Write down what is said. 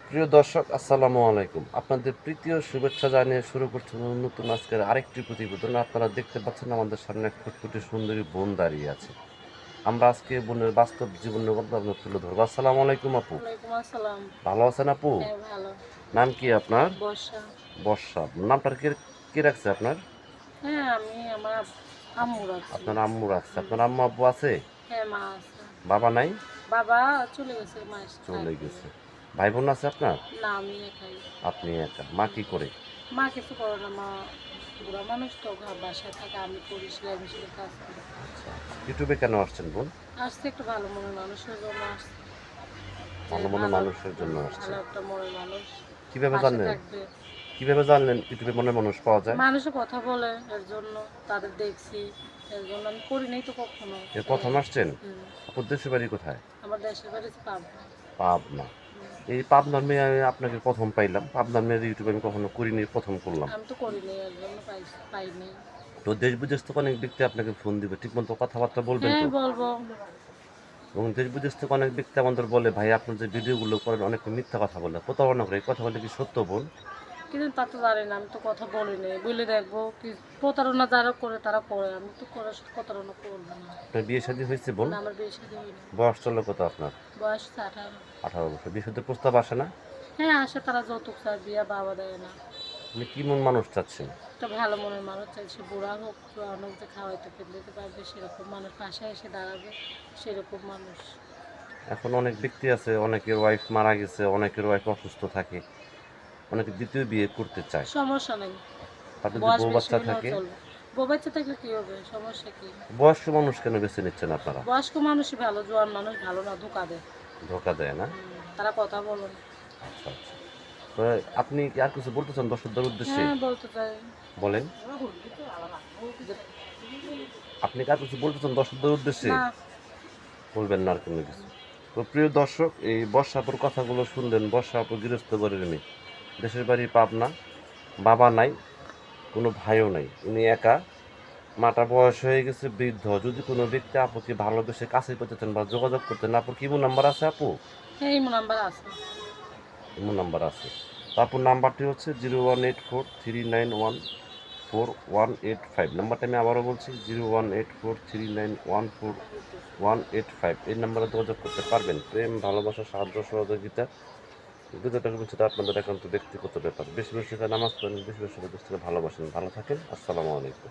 প্রিয় দর্শক, আসসালামু আলাইকুম। আপনাদের প্রীতি ও শুভেচ্ছা জানিয়ে শুরু করছেন নতুন আজকের আরেকটি প্রতিবেদন। আপনারা দেখতে পাচ্ছেন আমাদের সামনে এক ফুটফুটে সুন্দরী বোন দাঁড়িয়ে আছে। আমরা আজকে বোনের বাস্তব জীবনের গল্প আপনাদের তুলে ধরবো। আসসালামু আলাইকুম আপু। ওয়ালাইকুম আসসালাম। ভালো আছেন আপু? হ্যাঁ, ভালো। নাম কি আপনার? বর্ষা। বর্ষা। নামটা কে রাখছে আপনার? হ্যাঁ, আমি আমার আম্মু রাখছি। আপনার আম্মু রাখছে। হুম। আপনার আম্মু আব্বু আছে? হ্যাঁ, মা আছে। বাবা নাই? বাবা চলে গেছে মায়ের সাথে চলে থাকে। গেছে। ভাই বোন আছে আপনার? না, আমি একাই। আপনি একা। মা কি করে? মা কিছু করে না, মা বুড়া মানুষ তো বাসায় থাকে, আমি করি সেলাই মেশিনের কাজ করি। আচ্ছা। ইউটিউবে কেন আসছেন বোন? আসছে একটা ভালো মনের মানুষের জন্য আসছে, যে ভালো মনের ভালো, মানুষের জন্য ভালো আসছেন। একটা মনের মানুষ কিভাবে পাশে জানলেন? থাকবে। কিভাবে জানলেন ইউটিউবে মনের মানুষ পাওয়া যায়? মানুষে কথা বলে এর জন্য, তাদের দেখছি এর জন্য আমি করি নাই তো কখনো। এর তাই প্রথম আসছেন? হুম। আপনার দেশের বাড়ি কোথায়? আমার দেশের বাড়ি হচ্ছে পাবনা। পাবনা। হুম। এই পাবনার মেয়ে আমি আপনাকে প্রথম পাইলাম। পাবনার মেয়ের ইউটিউবে আমি কখনো করিনি, প্রথম করলাম। আমি তো করিনি, এর জন্য পাইনি। তো দেশ বিদেশ থেকে অনেক ব্যক্তি আপনাকে ফোন দিবে, ঠিক মতো কথাবার্তা বলবেন হ্যাঁ, তো? বলবো। এবং দেশ বিদেশ থেকে অনেক ব্যক্তি আমাদের বলে, ভাই আপনার যে ভিডিওগুলো করেন অনেক মিথ্যা কথা বলে, প্রতারণা করে, এই কথা বলে কি সত্য বোন? কিন্তু তা তো জানি না, আমি তো কথা বলিনি, বলে দেখবো কি প্রতারণা যারা করে তারা করে, আমি তো করে প্রতারণা করবো না। আপনার বিয়ে শাদী হয়েছে বোন? না, আমার বিয়ে শাদী হয়নি। বয়স চললো কত আপনার? বয়স হচ্ছে 18। 18 বছর। বিয়ে শাদীর প্রস্তাব আসে না? হ্যাঁ, আসে, তারা যৌতুক চায়, বিয়া বাবা দেয় না। আপনি কি মন মানুষ চাচ্ছেন? একটা ভালো মনের মানুষ চাই, সে বুড়া হোক জোয়ান হোক, যে খাওয়াইতে ফেলতে পারবে সেরকম মানুষ, পাশে এসে দাঁড়াবে সেরকম মানুষ। এখন অনেক ব্যক্তি আছে, অনেকের ওয়াইফ মারা গেছে, অনেকের ওয়াইফ অসুস্থ থাকে, অনেকে দ্বিতীয় বিয়ে করতে চায়। সমস্যা নেই, তাদের যদি বয়স বউ বেশি বাচ্চা হলেও থাকে, চলবে। বউ বাচ্চা থাকলে কি হবে, সমস্যা কি? বয়স্ক মানুষ কেন বেছে নিচ্ছেন আপনারা? বয়স্ক মানুষই ভালো, জোয়ান মানুষ ভালো না, ধোঁকা দেয়। ধোকা দেয় না? তারা কথা বলে না। আচ্ছা আচ্ছা। তো আপনি কি আর কিছু বলতে চান দর্শকদের উদ্দেশ্যে? হ্যাঁ, বলতে চাই বলেন। যে আপনি কি আর কিছু বলতে চান দর্শকদের উদ্দেশ্যে? না। বলবেন না আর কোনো কিছু? তো প্রিয় দর্শক, এই বর্ষা আপুর কথাগুলো শুনলেন। বর্ষা আপু গৃহস্থ বাড়ির মেয়ে, দেশের বাড়ি পাবনা। বাবা নাই, কোনো ভাইও নাই, উনি একা। মাটা বয়স হয়ে গেছে, বৃদ্ধ। যদি কোনো ব্যক্তি আপুকে ভালোবেসে কাছে পেতে চান বা যোগাযোগ করতেন, আপুর কি নাম্বার আছে আপু? হ্যাঁ, এই নাম্বার আছে। ইমো নাম্বার আছে। তো আপুর নাম্বারটি হচ্ছে 01843914185। নাম্বারটা আমি আবারও বলছি, 01843914185। এই নাম্বারে যোগাযোগ করতে পারবেন। প্রেম, ভালোবাসা, সাহায্য, সহযোগিতা, দুটোটা কিন্তু আপনাদের একান্ত ব্যক্তিগত ব্যাপার। বেশি বেশি করে নামাজ পড়েন, বেশি বেশি করে ভালোবাসেন। ভালো থাকেন। আসসালামু আলাইকুম।